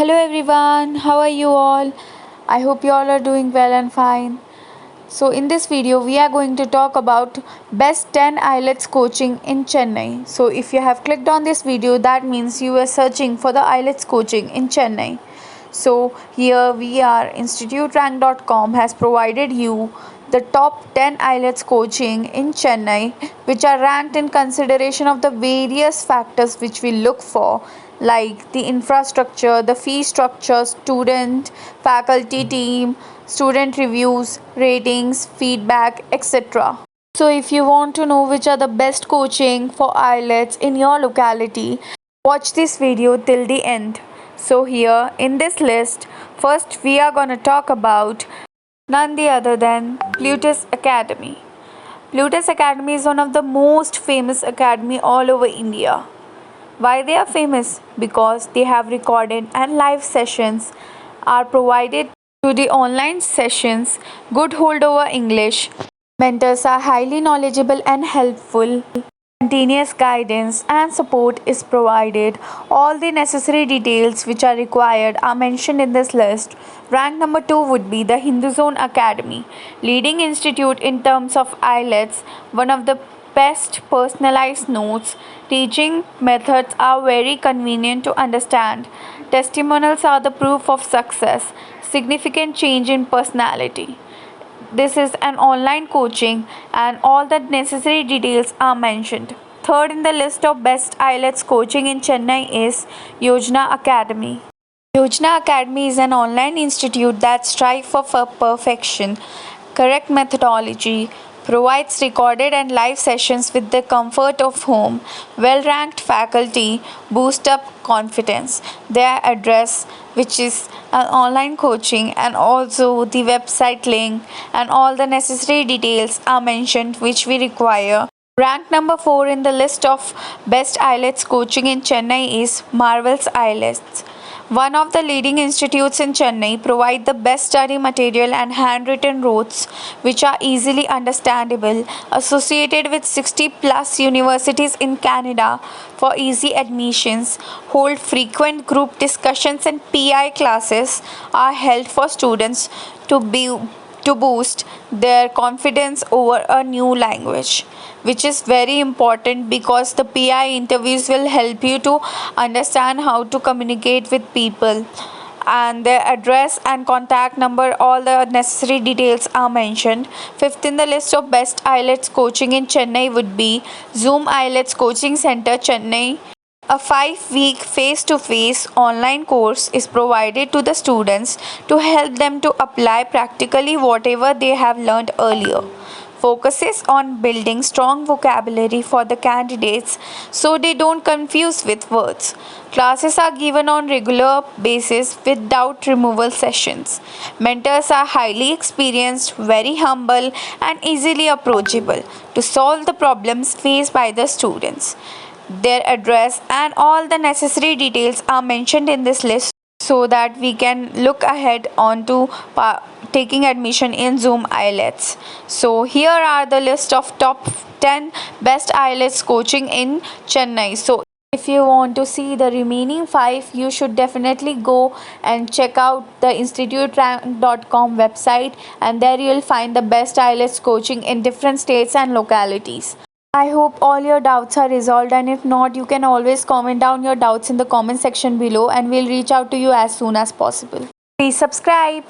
Hello everyone, how are you all? I hope you all are doing well and fine. So, in this video, we are going to talk about best 10 IELTS coaching in Chennai. So, if you have clicked on this video, that means you are searching for the IELTS coaching in Chennai. So, here we are, instituterank.com has provided you the top 10 IELTS coaching in Chennai, which are ranked in consideration of the various factors which we look for, like the infrastructure, the fee structure, student, faculty team, student reviews, ratings, feedback, etc. So, if you want to know which are the best coaching for IELTS in your locality, watch this video till the end. So, here in this list, first we are going to talk about none the other than Plutus Academy. Plutus Academy is one of the most famous academy all over India. Why they are famous? Because they have recorded and live sessions are provided to the online sessions, good hold over English. Mentors are highly knowledgeable and helpful. Continuous guidance and support is provided. All the necessary details which are required are mentioned in this list. Rank number 2 would be the Hindu Zone Academy, leading institute in terms of IELTS, one of the best personalized notes. Teaching methods are very convenient to understand. Testimonials are the proof of success. Significant change in personality. This is an online coaching and all the necessary details are mentioned. Third in the list of best IELTS coaching in Chennai is Yojana Academy. Yojana Academy is an online institute that strives for perfection, correct methodology, provides recorded and live sessions with the comfort of home, well ranked faculty, boost up confidence. Their address, which is an online coaching, and also the website link and all the necessary details are mentioned which we require. Rank number 4 in the list of best IELTS coaching in Chennai is Marvel's IELTS. One of the leading institutes in Chennai provide the best study material and handwritten notes which are easily understandable, associated with 60 plus universities in Canada for easy admissions, hold frequent group discussions and PI classes are held for students to boost their confidence over a new language, which is very important because the PI interviews will help you to understand how to communicate with people, and their address and contact number, all the necessary details are mentioned. Fifth in the list of best IELTS coaching in Chennai would be Zoom IELTS Coaching Center, Chennai. A 5-week face to face online course is provided to the students to help them to apply practically whatever they have learned earlier. Focuses on building strong vocabulary for the candidates so they don't confuse with words. Classes are given on regular basis with doubt removal sessions. Mentors are highly experienced, very humble and easily approachable to solve the problems faced by the students. Their address and all the necessary details are mentioned in this list so that we can look ahead on to taking admission in Zoom IELTS. So here are the list of top 10 best IELTS coaching in Chennai. So if you want to see the remaining 5, you should definitely go and check out the instituterank.com website, and there you will find the best IELTS coaching in different states and localities. I hope all your doubts are resolved, and if not, you can always comment down your doubts in the comment section below and we'll reach out to you as soon as possible. Please subscribe.